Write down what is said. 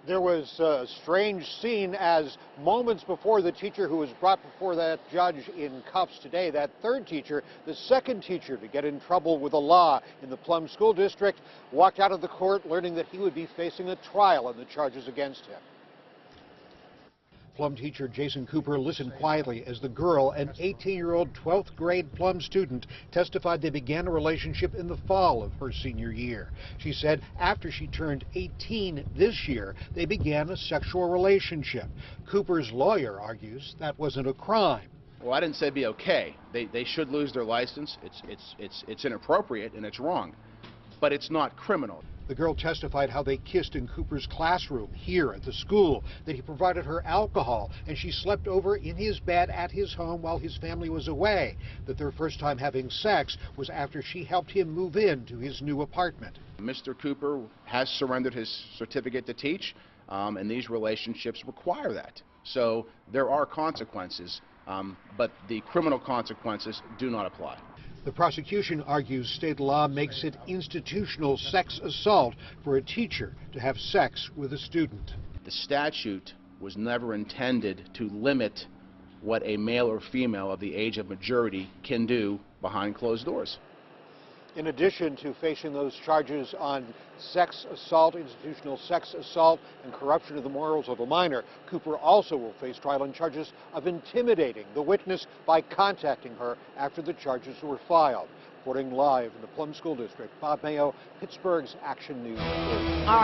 There was a strange scene as moments before the teacher who was brought before that judge in cuffs today, that third teacher, the second teacher to get in trouble with the law in the Plum School District, walked out of the court learning that he would be facing a trial on the charges against him. Plum teacher Jason Cooper listened quietly as the girl, an 18-year-old 12th grade Plum student, testified they began a relationship in the fall of her senior year. She said after she turned 18 this year, they began a sexual relationship. Cooper's lawyer argues that wasn't a crime. Well, I didn't say it'd be okay. They should lose their license. It's inappropriate and it's wrong, but it's not criminal. The girl testified how they kissed in Cooper's classroom here at the school, that he provided her alcohol, and she slept over in his bed at his home while his family was away, that their first time having sex was after she helped him move in to his new apartment. Mr. Cooper has surrendered his certificate to teach, and these relationships require that. So there are consequences, but the criminal consequences do not apply. The prosecution argues state law makes it institutional sex assault for a teacher to have sex with a student. The statute was never intended to limit what a male or female of the age of majority can do behind closed doors. In addition to facing those charges on sex assault, institutional sex assault, and corruption of the morals of a minor, Cooper also will face trial on charges of intimidating the witness by contacting her after the charges were filed. Reporting live in the Plum School District, Bob Mayo, Pittsburgh's Action News. All right.